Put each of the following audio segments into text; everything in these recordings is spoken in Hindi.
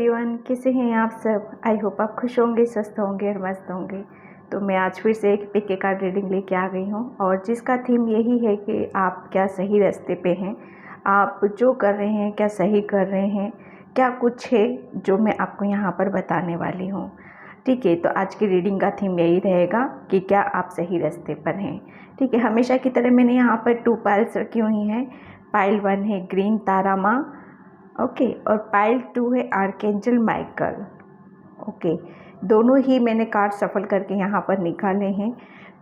एवरीवन, कैसे हैं आप सब। आई होप आप खुश होंगे, स्वस्थ होंगे और मस्त होंगे। तो मैं आज फिर से एक पिक के कार्ड रीडिंग लेके आ गई हूँ और जिसका थीम यही है कि आप क्या सही रास्ते पे हैं, आप जो कर रहे हैं क्या सही कर रहे हैं, क्या कुछ है जो मैं आपको यहाँ पर बताने वाली हूँ। ठीक है, तो आज की रीडिंग का थीम यही रहेगा कि क्या आप सही रास्ते पर हैं। ठीक है, हमेशा की तरह मैंने यहाँ पर 2 पाइल्स रखी हुई हैं। पाइल 1 है ग्रीन तारा माँ, ओके, और पाइल 2 है आर्कएंजल माइकल। ओके, दोनों ही मैंने कार्ड सफल करके यहाँ पर निकाले हैं।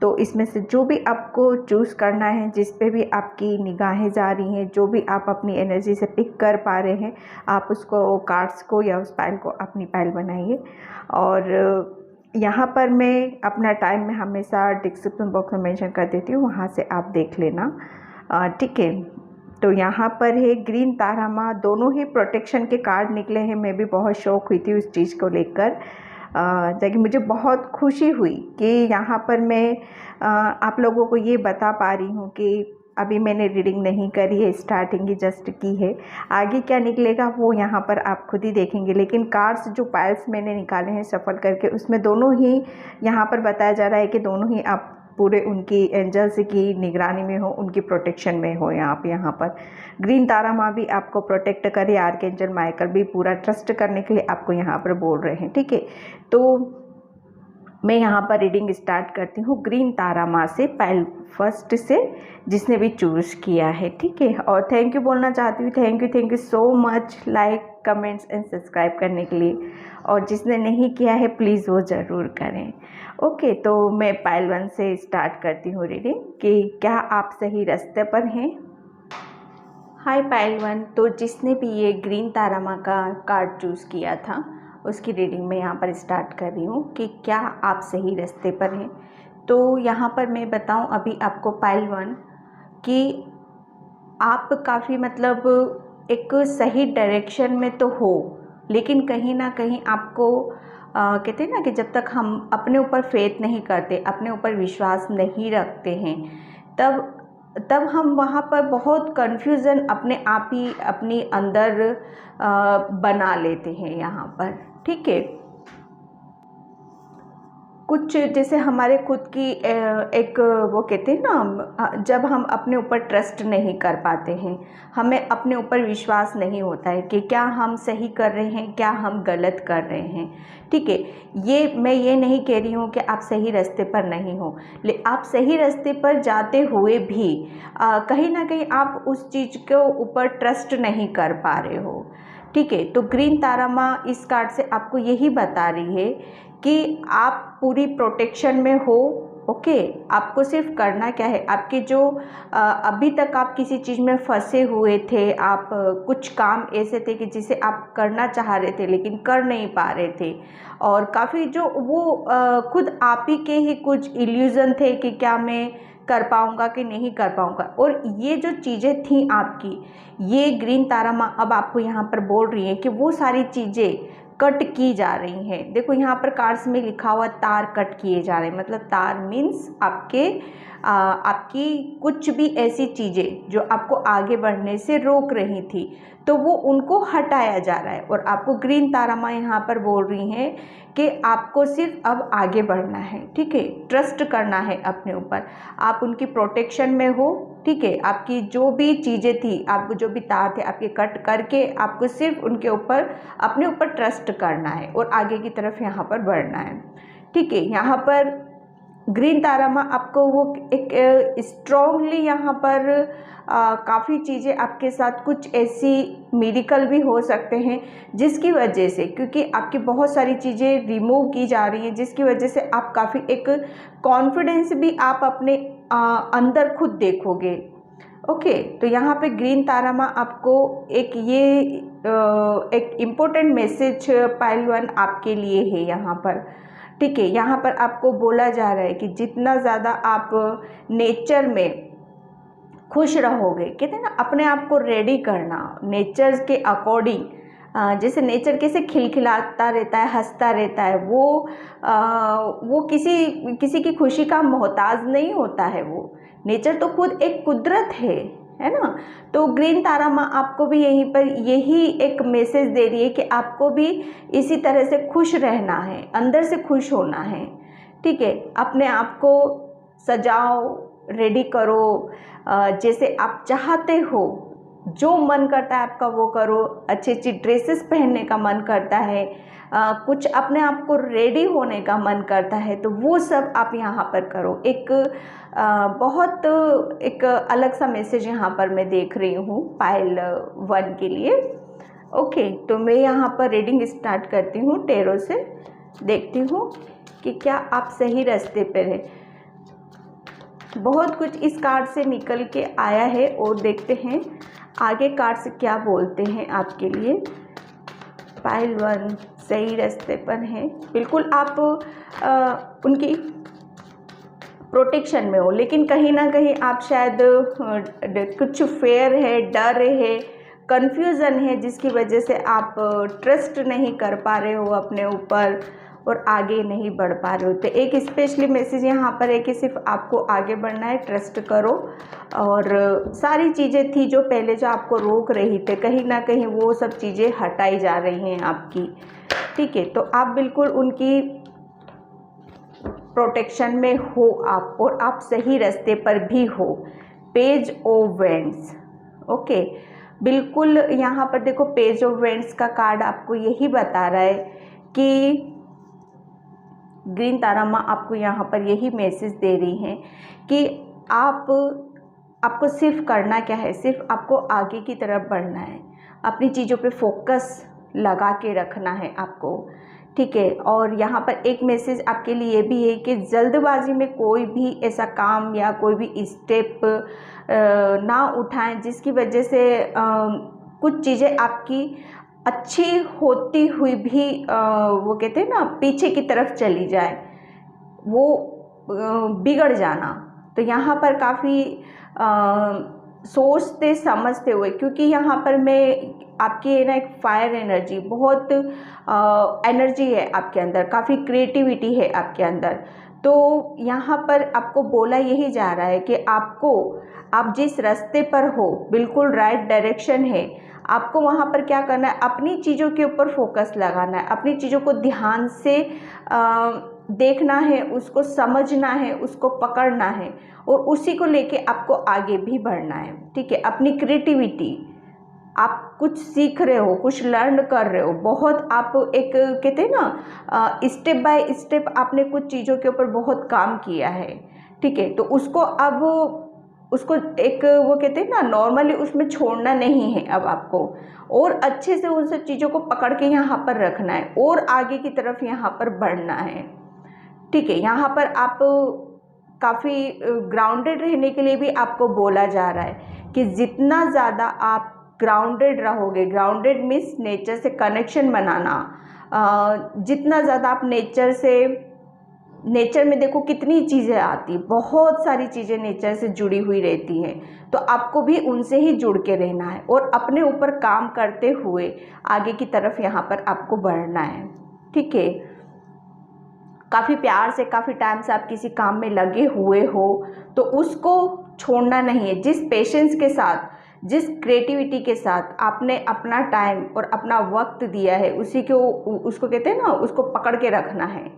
तो इसमें से जो भी आपको चूज़ करना है, जिस पे भी आपकी निगाहें जा रही हैं, जो भी आप अपनी एनर्जी से पिक कर पा रहे हैं, आप उसको कार्ड्स को या उस पाइल को अपनी पाइल बनाइए। और यहाँ पर मैं अपना टाइम में हमेशा डिस्क्रिप्शन बॉक्स में मेंशन कर देती हूँ, वहाँ से आप देख लेना। ठीक है, तो यहाँ पर है ग्रीन तारा माँ, दोनों ही प्रोटेक्शन के कार्ड निकले हैं। मैं भी बहुत शौक हुई थी उस चीज़ को लेकर, ताकि मुझे बहुत खुशी हुई कि यहाँ पर मैं आप लोगों को ये बता पा रही हूँ कि अभी मैंने रीडिंग नहीं करी है, स्टार्टिंग ही जस्ट की है। आगे क्या निकलेगा वो यहाँ पर आप खुद ही देखेंगे। लेकिन कार्ड्स जो पाइल्स मैंने निकाले हैं सफल करके, उसमें दोनों ही यहाँ पर बताया जा रहा है कि दोनों ही आप पूरे उनकी एंजल्स की निगरानी में हो, उनकी प्रोटेक्शन में हो। यहाँ पर ग्रीन तारा माँ भी आपको प्रोटेक्ट करे, आर्कएंजल माइकल भी पूरा ट्रस्ट करने के लिए आपको यहाँ पर बोल रहे हैं। ठीक है, तो मैं यहाँ पर रीडिंग स्टार्ट करती हूँ ग्रीन तारा माँ से, पाइल फर्स्ट से, जिसने भी चूज़ किया है। ठीक है, और थैंक यू बोलना चाहती हूँ, thank you so much like comments and subscribe करने के लिए। और जिसने नहीं किया है प्लीज़ वो ज़रूर करें। ओके, तो मैं पाइल 1 से स्टार्ट करती हूँ रीडिंग कि क्या आप सही रास्ते पर हैं। हाय पाइल 1, तो जिसने भी ये ग्रीन तारा माँ का कार्ड चूज़ किया था उसकी रीडिंग में यहाँ पर स्टार्ट कर रही हूँ कि क्या आप सही रास्ते पर हैं। तो यहाँ पर मैं बताऊँ अभी आपको पाइल 1 कि आप काफ़ी मतलब एक सही डायरेक्शन में तो हो, लेकिन कहीं ना कहीं आपको कहते हैं ना कि जब तक हम अपने ऊपर फेथ नहीं करते, अपने ऊपर विश्वास नहीं रखते हैं, तब हम वहाँ पर बहुत कन्फ्यूज़न अपने आप ही अपनी अंदर बना लेते हैं यहाँ पर। ठीक है, कुछ जैसे हमारे खुद की एक वो कहते हैं ना, जब हम अपने ऊपर ट्रस्ट नहीं कर पाते हैं, हमें अपने ऊपर विश्वास नहीं होता है कि क्या हम सही कर रहे हैं, क्या हम गलत कर रहे हैं। ठीक है, मैं ये नहीं कह रही हूँ कि आप सही रास्ते पर नहीं हो, लेकिन आप सही रास्ते पर जाते हुए भी कहीं ना कहीं आप उस चीज़ के ऊपर ट्रस्ट नहीं कर पा रहे हो। ठीक है, तो ग्रीन तारा माँ इस कार्ड से आपको यही बता रही है कि आप पूरी प्रोटेक्शन में हो। ओके, आपको सिर्फ करना क्या है, आपके जो अभी तक आप किसी चीज़ में फंसे हुए थे, आप कुछ काम ऐसे थे कि जिसे आप करना चाह रहे थे लेकिन कर नहीं पा रहे थे, और काफ़ी जो वो खुद आप ही के ही कुछ इल्यूज़न थे कि क्या मैं कर पाऊँगा कि नहीं कर पाऊँगा। और ये जो चीज़ें थी आपकी, ये ग्रीन तारा माँ अब आपको यहाँ पर बोल रही है कि वो सारी चीज़ें कट की जा रही हैं। देखो यहाँ पर कार्ड्स में लिखा हुआ तार कट किए जा रहे हैं, मतलब तार मीन्स आपकी कुछ भी ऐसी चीज़ें जो आपको आगे बढ़ने से रोक रही थी, तो वो उनको हटाया जा रहा है। और आपको ग्रीन तारा माँ यहाँ पर बोल रही हैं कि आपको सिर्फ अब आगे बढ़ना है। ठीक है, ट्रस्ट करना है अपने ऊपर, आप उनकी प्रोटेक्शन में हो। ठीक है, आपकी जो भी चीज़ें थी, आपको जो भी तार थे आपके कट करके आपको सिर्फ उनके ऊपर अपने ऊपर ट्रस्ट करना है और आगे की तरफ यहाँ पर बढ़ना है। ठीक है, यहाँ पर ग्रीन तारा माँ आपको वो एक स्ट्रॉन्गली यहाँ पर काफ़ी चीज़ें आपके साथ कुछ ऐसी मिरेकल भी हो सकते हैं जिसकी वजह से, क्योंकि आपकी बहुत सारी चीज़ें रिमूव की जा रही हैं, जिसकी वजह से आप काफ़ी एक कॉन्फिडेंस भी आप अपने अंदर खुद देखोगे। ओके, तो यहाँ पे ग्रीन तारा माँ आपको एक इम्पोर्टेंट मैसेज पाइल 1 आपके लिए है यहाँ पर। ठीक है, यहाँ पर आपको बोला जा रहा है कि जितना ज़्यादा आप नेचर में खुश रहोगे, कहते हैं ना अपने आप को रेडी करना नेचर के अकॉर्डिंग, जैसे नेचर कैसे खिलखिलाता रहता है, हंसता रहता है, वो किसी की खुशी का मोहताज नहीं होता है। वो नेचर तो खुद एक कुदरत है। है ना। तो ग्रीन तारा माँ आपको भी यहीं पर यही एक मैसेज दे रही है कि आपको भी इसी तरह से खुश रहना है, अंदर से खुश होना है, ठीक है। अपने आप को सजाओ, रेडी करो, जैसे आप चाहते हो, जो मन करता है आपका वो करो। अच्छी अच्छी ड्रेसेस पहनने का मन करता है, कुछ अपने आप को रेडी होने का मन करता है, तो वो सब आप यहाँ पर करो। एक बहुत एक अलग सा मैसेज यहाँ पर मैं देख रही हूँ पायल 1 के लिए। ओके, तो मैं यहाँ पर रीडिंग स्टार्ट करती हूँ टैरो से, देखती हूँ कि क्या आप सही रास्ते पर हैं। बहुत कुछ इस कार्ड से निकल के आया है और देखते हैं आगे कार्ड्स क्या बोलते हैं आपके लिए। पायल 1 सही रास्ते पर हैं, बिल्कुल आप उनकी प्रोटेक्शन में हो, लेकिन कहीं ना कहीं आप शायद कुछ फेयर है, डर है, कन्फ्यूज़न है, जिसकी वजह से आप ट्रस्ट नहीं कर पा रहे हो अपने ऊपर और आगे नहीं बढ़ पा रहे हो। तो एक स्पेशली मैसेज यहाँ पर है कि सिर्फ आपको आगे बढ़ना है, ट्रस्ट करो। और सारी चीज़ें थी जो पहले जो आपको रोक रही थे, कहीं ना कहीं वो सब चीज़ें हटाई जा रही हैं आपकी, ठीक है। तो आप बिल्कुल उनकी प्रोटेक्शन में हो आप, और आप सही रास्ते पर भी हो। पेज ऑफ वेंड्स, ओके, बिल्कुल यहाँ पर देखो पेज ऑफ वेंड्स का कार्ड आपको यही बता रहा है कि ग्रीन तारा माँ आपको यहाँ पर यही मैसेज दे रही हैं कि आपको सिर्फ करना क्या है, सिर्फ आपको आगे की तरफ बढ़ना है, अपनी चीज़ों पे फोकस लगा के रखना है आपको, ठीक है। और यहाँ पर एक मैसेज आपके लिए भी है कि जल्दबाजी में कोई भी ऐसा काम या कोई भी स्टेप ना उठाएं जिसकी वजह से कुछ चीज़ें आपकी अच्छी होती हुई भी वो कहते हैं ना पीछे की तरफ चली जाए, वो बिगड़ जाना। तो यहाँ पर काफ़ी सोचते समझते हुए, क्योंकि यहाँ पर मैं आपकी है ना एक फायर एनर्जी, बहुत एनर्जी है आपके अंदर, काफ़ी क्रिएटिविटी है आपके अंदर। तो यहाँ पर आपको बोला यही जा रहा है कि आप जिस रास्ते पर हो बिल्कुल राइट डायरेक्शन है, आपको वहाँ पर क्या करना है, अपनी चीज़ों के ऊपर फोकस लगाना है, अपनी चीज़ों को ध्यान से देखना है, उसको समझना है, उसको पकड़ना है और उसी को लेके आपको आगे भी बढ़ना है, ठीक है। अपनी क्रिएटिविटी, आप कुछ सीख रहे हो, कुछ लर्न कर रहे हो, बहुत आप एक कहते हैं ना स्टेप बाय स्टेप आपने कुछ चीज़ों के ऊपर बहुत काम किया है, ठीक है। तो उसको एक वो कहते हैं ना नॉर्मली उसमें छोड़ना नहीं है अब आपको, और अच्छे से उन सब चीज़ों को पकड़ के यहाँ पर रखना है और आगे की तरफ यहाँ पर बढ़ना है, ठीक है। यहाँ पर आप काफ़ी ग्राउंडेड रहने के लिए भी आपको बोला जा रहा है कि जितना ज़्यादा आप ग्राउंडेड रहोगे, ग्राउंडेड मीन्स नेचर से कनेक्शन बनाना, जितना ज़्यादा आप नेचर में देखो कितनी चीज़ें आती, बहुत सारी चीज़ें नेचर से जुड़ी हुई रहती हैं, तो आपको भी उनसे ही जुड़ के रहना है और अपने ऊपर काम करते हुए आगे की तरफ यहाँ पर आपको बढ़ना है, ठीक है। काफ़ी प्यार से, काफ़ी टाइम से आप किसी काम में लगे हुए हो तो उसको छोड़ना नहीं है। जिस पेशेंस के साथ, जिस क्रिएटिविटी के साथ आपने अपना टाइम और अपना वक्त दिया है, उसको कहते हैं ना, उसको पकड़ के रखना है।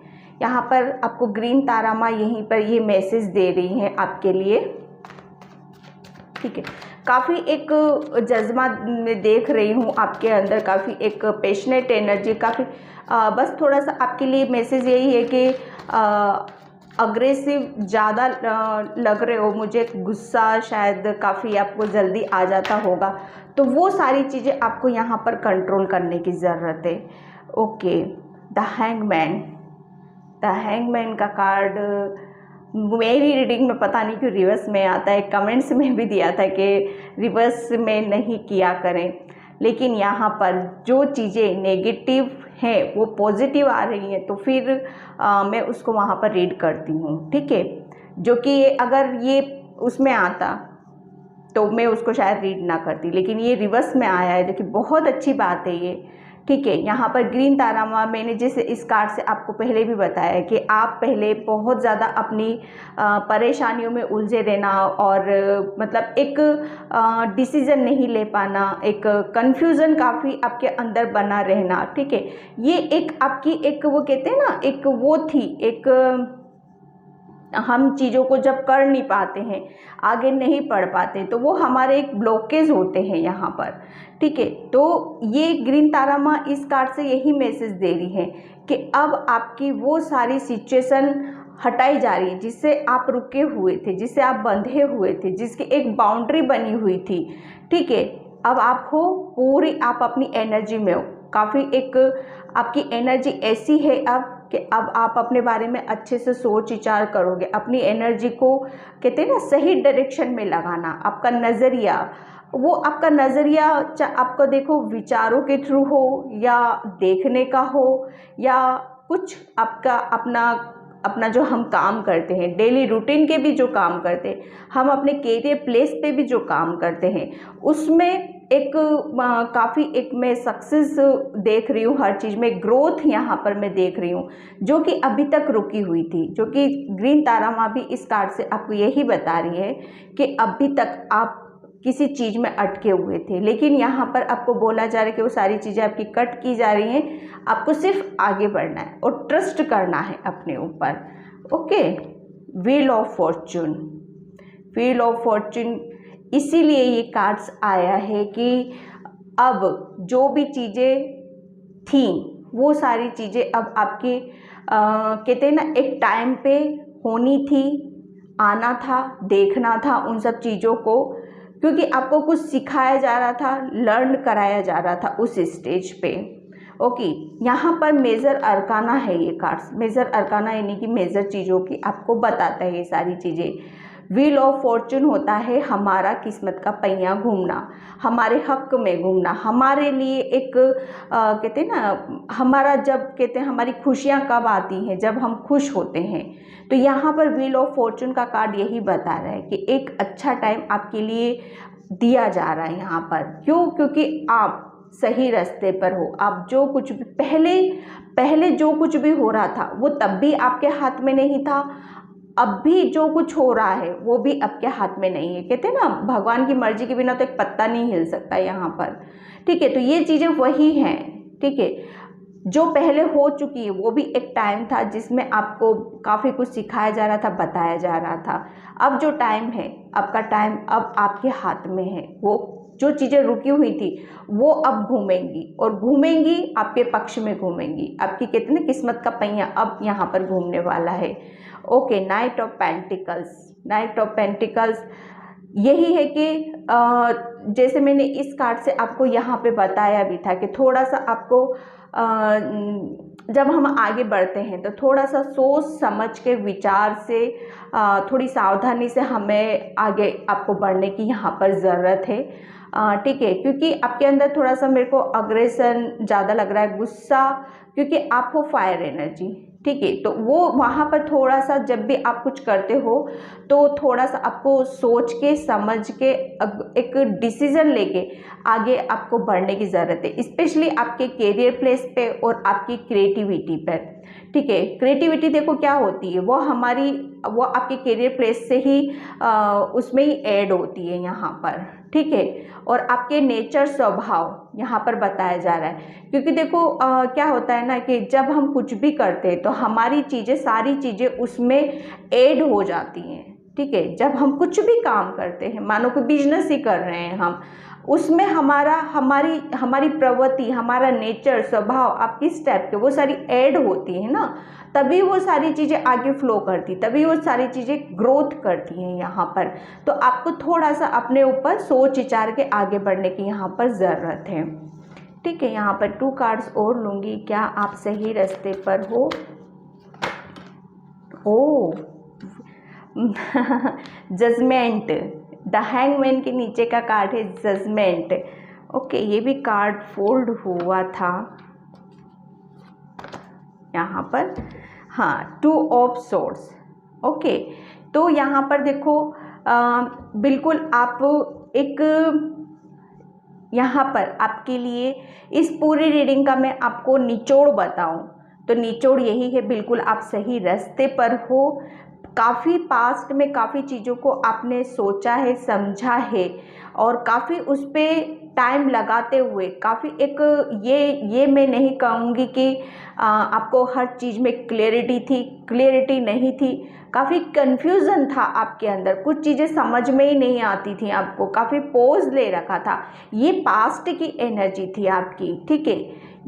यहाँ पर आपको ग्रीन तारा माँ यहीं पर ये मैसेज दे रही हैं आपके लिए, ठीक है। काफ़ी एक जज्बा मैं देख रही हूँ आपके अंदर, काफ़ी एक पैशनेट एनर्जी, काफ़ी बस थोड़ा सा आपके लिए मैसेज यही है कि अग्रेसिव ज़्यादा लग रहे हो, मुझे गुस्सा शायद काफ़ी आपको जल्दी आ जाता होगा, तो वो सारी चीज़ें आपको यहाँ पर कंट्रोल करने की ज़रूरत है। ओके, द हैंगमैन का कार्ड मेरी रीडिंग में पता नहीं क्यों रिवर्स में आता है, कमेंट्स में भी दिया था कि रिवर्स में नहीं किया करें, लेकिन यहाँ पर जो चीज़ें नेगेटिव हैं वो पॉजिटिव आ रही हैं, तो फिर मैं उसको वहाँ पर रीड करती हूँ, ठीक है। जो कि अगर ये उसमें आता तो मैं उसको शायद रीड ना करती, लेकिन ये रिवर्स में आया है, जो कि बहुत अच्छी बात है ये, ठीक है। यहाँ पर ग्रीन तारामा मैंने जैसे इस कार्ड से आपको पहले भी बताया कि आप पहले बहुत ज़्यादा अपनी परेशानियों में उलझे रहना और मतलब एक डिसीज़न नहीं ले पाना, एक कन्फ्यूज़न काफ़ी आपके अंदर बना रहना, ठीक है। ये एक आपकी एक वो कहते हैं ना, एक वो थी, एक हम चीज़ों को जब कर नहीं पाते हैं, आगे नहीं बढ़ पाते, तो वो हमारे एक ब्लॉकेज होते हैं यहाँ पर, ठीक है। तो ये ग्रीन तारा माँ इस कार्ड से यही मैसेज दे रही है कि अब आपकी वो सारी सिचुएशन हटाई जा रही है जिससे आप रुके हुए थे, जिससे आप बंधे हुए थे, जिसकी एक बाउंड्री बनी हुई थी, ठीक है। अब आप हो पूरी, आप अपनी एनर्जी में हो, काफ़ी एक आपकी एनर्जी ऐसी है अब कि अब आप अपने बारे में अच्छे से सोच विचार करोगे, अपनी एनर्जी को कहते हैं ना सही डायरेक्शन में लगाना। आपका नज़रिया, वो आपका नज़रिया आपको देखो विचारों के थ्रू हो या देखने का हो या कुछ आपका अपना जो हम काम करते हैं, डेली रूटीन के भी जो काम करते हैं, हम अपने कैरियर प्लेस पे भी जो काम करते हैं, उसमें एक काफ़ी एक मैं सक्सेस देख रही हूँ, हर चीज़ में ग्रोथ यहाँ पर मैं देख रही हूँ, जो कि अभी तक रुकी हुई थी, जो कि ग्रीन तारा माँ भी इस कार्ड से आपको यही बता रही है कि अभी तक आप किसी चीज़ में अटके हुए थे, लेकिन यहाँ पर आपको बोला जा रहा है कि वो सारी चीज़ें आपकी कट की जा रही हैं, आपको सिर्फ आगे बढ़ना है और ट्रस्ट करना है अपने ऊपर। Okay, wheel of Fortune, wheel of Fortune इसीलिए ये कार्ड्स आया है कि अब जो भी चीज़ें थी वो सारी चीज़ें अब आपके कहते हैं ना एक टाइम पे होनी थी, आना था, देखना था उन सब चीज़ों को, क्योंकि आपको कुछ सिखाया जा रहा था, लर्न कराया जा रहा था उस स्टेज पे। ओके, यहाँ पर मेजर अरकाना है ये कार्ड्स, मेजर अरकाना यानी कि मेजर चीज़ों की आपको बताता है ये सारी चीज़ें। व्हील ऑफ फॉर्चून होता है हमारा किस्मत का पहिया घूमना, हमारे हक में घूमना, हमारे लिए एक कहते हैं ना, हमारा जब कहते हैं हमारी खुशियाँ कब आती हैं, जब हम खुश होते हैं। तो यहाँ पर व्हील ऑफ फॉर्चून का कार्ड यही बता रहा है कि एक अच्छा टाइम आपके लिए दिया जा रहा है यहाँ पर। क्यों? क्योंकि आप सही रास्ते पर हो। आप जो कुछ भी पहले जो कुछ भी हो रहा था वो तब भी आपके हाथ में नहीं था, अब भी जो कुछ हो रहा है वो भी आपके हाथ में नहीं है। कहते हैं ना भगवान की मर्जी के बिना तो एक पत्ता नहीं हिल सकता यहाँ पर, ठीक है। तो ये चीज़ें वही हैं, ठीक है, जो पहले हो चुकी है। वो भी एक टाइम था जिसमें आपको काफ़ी कुछ सिखाया जा रहा था, बताया जा रहा था। अब जो टाइम है, आपका टाइम अब आपके हाथ में है। वो जो चीज़ें रुकी हुई थी वो अब घूमेंगी और घूमेंगी आपके पक्ष में घूमेंगी। आपकी कहते हैं किस्मत का पहिया अब यहाँ पर घूमने वाला है। Okay, night of pentacles, night of pentacles यही है कि जैसे मैंने इस कार्ड से आपको यहाँ पे बताया भी था कि थोड़ा सा आपको जब हम आगे बढ़ते हैं तो थोड़ा सा सोच समझ के विचार से थोड़ी सावधानी से हमें आगे आपको बढ़ने की यहाँ पर ज़रूरत है, ठीक है। क्योंकि आपके अंदर थोड़ा सा मेरे को अग्रेशन ज़्यादा लग रहा है, गुस्सा, क्योंकि आप हो फायर एनर्जी, ठीक है। तो वो वहाँ पर थोड़ा सा जब भी आप कुछ करते हो तो थोड़ा सा आपको सोच के समझ के एक डिसीज़न लेके आगे आपको बढ़ने की ज़रूरत है, स्पेशली आपके कैरियर प्लेस पे और आपकी क्रिएटिविटी पर, ठीक है। क्रिएटिविटी देखो क्या होती है, वो आपके कैरियर प्लेस से ही उसमें ही ऐड होती है यहाँ पर, ठीक है। और आपके नेचर स्वभाव यहाँ पर बताया जा रहा है, क्योंकि देखो क्या होता है ना कि जब हम कुछ भी करते हैं तो हमारी चीज़ें, सारी चीज़ें उसमें ऐड हो जाती हैं, ठीक है। जब हम कुछ भी काम करते हैं, मानो कि बिजनेस ही कर रहे हैं हम, उसमें हमारी प्रवृत्ति, हमारा नेचर स्वभाव, आप किस टाइप के, वो सारी ऐड होती है ना, तभी वो सारी चीज़ें आगे फ्लो करती, तभी वो सारी चीज़ें ग्रोथ करती हैं यहाँ पर। तो आपको थोड़ा सा अपने ऊपर सोच विचार के आगे बढ़ने की यहाँ पर ज़रूरत है, ठीक है। यहाँ पर 2 कार्ड्स और लूँगी, क्या आप सही रास्ते पर हो? ओ जजमेंट, द हैंगमैन के नीचे का कार्ड है जजमेंट। ओके, ये भी कार्ड फोल्ड हुआ था यहाँ पर, हाँ, 2 ऑफ सोर्ड्स। ओके, तो यहाँ पर देखो बिल्कुल आप एक यहाँ पर आपके लिए इस पूरी रीडिंग का मैं आपको निचोड़ बताऊं तो निचोड़ यही है, बिल्कुल आप सही रास्ते पर हो। काफ़ी पास्ट में काफ़ी चीज़ों को आपने सोचा है, समझा है और काफ़ी उस पर टाइम लगाते हुए काफ़ी एक ये मैं नहीं कहूँगी कि आपको हर चीज़ में क्लियरिटी नहीं थी। काफ़ी कन्फ्यूज़न था आपके अंदर, कुछ चीज़ें समझ में ही नहीं आती थी आपको, काफ़ी पोज ले रखा था। ये पास्ट की एनर्जी थी आपकी, ठीक है।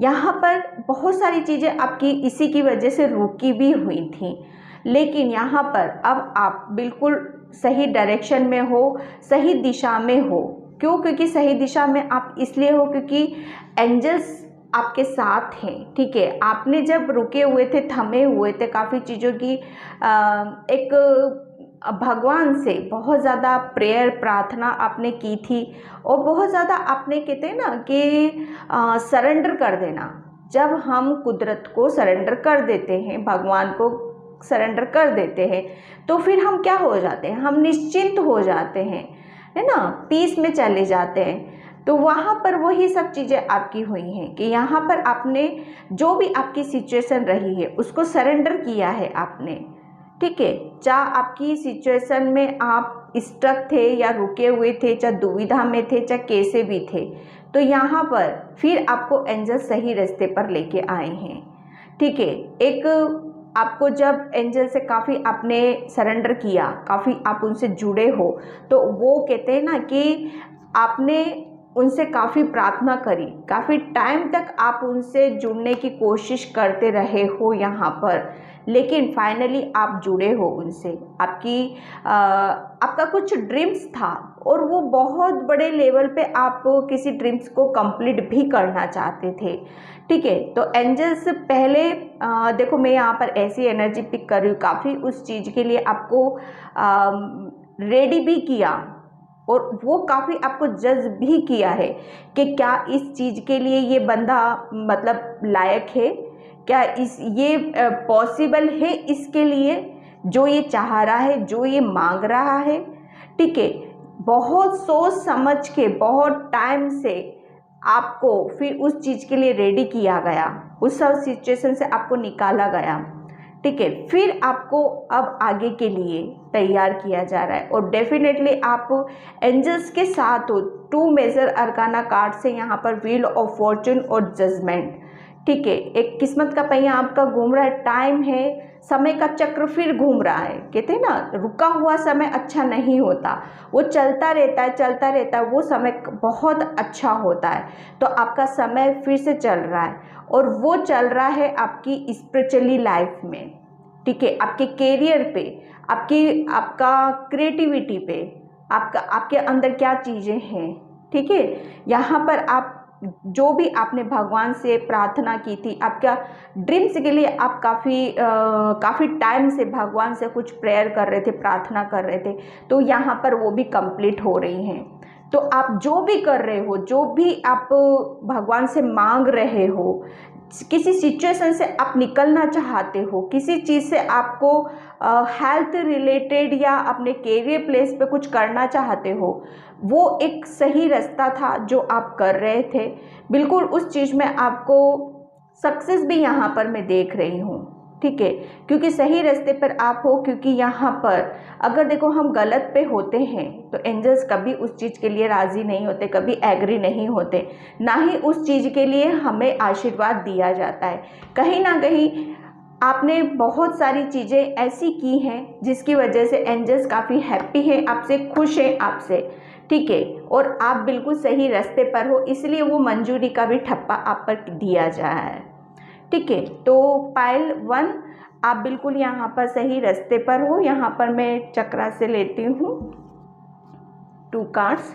यहाँ पर बहुत सारी चीज़ें आपकी इसी की वजह से रुकी भी हुई थी, लेकिन यहाँ पर अब आप बिल्कुल सही डायरेक्शन में हो, सही दिशा में हो। क्यों? क्योंकि सही दिशा में आप इसलिए हो क्योंकि एंजल्स आपके साथ हैं, ठीक है। आपने जब रुके हुए थे, थमे हुए थे काफ़ी चीज़ों की एक भगवान से बहुत ज़्यादा प्रेयर प्रार्थना आपने की थी और बहुत ज़्यादा आपने कहते हैं ना कि सरेंडर कर देना। जब हम कुदरत को सरेंडर कर देते हैं, भगवान को सरेंडर कर देते हैं, तो फिर हम क्या हो जाते हैं, हम निश्चिंत हो जाते हैं, है ना, पीस में चले जाते हैं। तो वहाँ पर वही सब चीज़ें आपकी हुई हैं कि यहाँ पर आपने जो भी आपकी सिचुएशन रही है उसको सरेंडर किया है आपने, ठीक है। चाहे आपकी सिचुएशन में आप स्टक थे या रुके हुए थे, चाहे दुविधा में थे, चाहे कैसे भी थे, तो यहाँ पर फिर आपको एंजल सही रास्ते पर लेके आए हैं, ठीक है। एक आपको जब एंजल से काफ़ी आपने सरेंडर किया, काफ़ी आप उनसे जुड़े हो, तो वो कहते हैं ना कि आपने उनसे काफ़ी प्रार्थना करी, काफ़ी टाइम तक आप उनसे जुड़ने की कोशिश करते रहे हो यहाँ पर, लेकिन फाइनली आप जुड़े हो उनसे। आपका कुछ ड्रीम्स था और वो बहुत बड़े लेवल पे आप किसी ड्रीम्स को कंप्लीट भी करना चाहते थे, ठीक है। तो एंजल्स पहले देखो, मैं यहाँ पर ऐसी एनर्जी पिक कर रही हूँ, काफ़ी उस चीज़ के लिए आपको रेडी भी किया और वो काफ़ी आपको जज भी किया है कि क्या इस चीज़ के लिए ये बंदा मतलब लायक है, क्या ये पॉसिबल है इसके लिए, जो ये चाह रहा है, जो ये मांग रहा है, ठीक है। बहुत सोच समझ के, बहुत टाइम से आपको फिर उस चीज़ के लिए रेडी किया गया, उस सब सिचुएशन से आपको निकाला गया, ठीक है। फिर आपको अब आगे के लिए तैयार किया जा रहा है और डेफिनेटली आप एंजल्स के साथ हो। 2 मेजर अरकाना कार्ड से यहाँ पर व्हील ऑफ फॉर्चून और जजमेंट, ठीक है। एक किस्मत का पहिया आपका घूम रहा है, टाइम है, समय का चक्र फिर घूम रहा है। कहते हैं ना, रुका हुआ समय अच्छा नहीं होता, वो चलता रहता है, वो समय बहुत अच्छा होता है। तो आपका समय फिर से चल रहा है और वो चल रहा है आपकी स्पिरिचुअली लाइफ में, ठीक है, आपके कैरियर पे, आपका क्रिएटिविटी पे, आपके अंदर क्या चीज़ें हैं, ठीक है। यहाँ पर आप जो भी आपने भगवान से प्रार्थना की थी, आपका ड्रीम्स के लिए आप काफ़ी टाइम से भगवान से कुछ प्रेयर कर रहे थे, प्रार्थना कर रहे थे, तो यहाँ पर वो भी कंप्लीट हो रही हैं। तो आप जो भी कर रहे हो, जो भी आप भगवान से मांग रहे हो, किसी सिचुएशन से आप निकलना चाहते हो, किसी चीज़ से आपको हेल्थ रिलेटेड या अपने कैरियर प्लेस पे कुछ करना चाहते हो, वो एक सही रास्ता था जो आप कर रहे थे। बिल्कुल उस चीज़ में आपको सक्सेस भी यहाँ पर मैं देख रही हूँ, ठीक है, क्योंकि सही रास्ते पर आप हो। क्योंकि यहाँ पर अगर देखो हम गलत पे होते हैं तो एंजल्स कभी उस चीज़ के लिए राज़ी नहीं होते, कभी एग्री नहीं होते, ना ही उस चीज़ के लिए हमें आशीर्वाद दिया जाता है। कहीं ना कहीं आपने बहुत सारी चीज़ें ऐसी की हैं जिसकी वजह से एंजल्स काफ़ी हैप्पी हैं आपसे, खुश हैं आपसे, ठीक है, और आप बिल्कुल सही रास्ते पर हो, इसलिए वो मंजूरी का भी ठप्पा आप पर दिया जा रहा है, ठीक है। तो पाइल 1 आप बिल्कुल यहाँ पर सही रास्ते पर हो। यहाँ पर मैं चक्रा से लेती हूँ 2 कार्ड्स।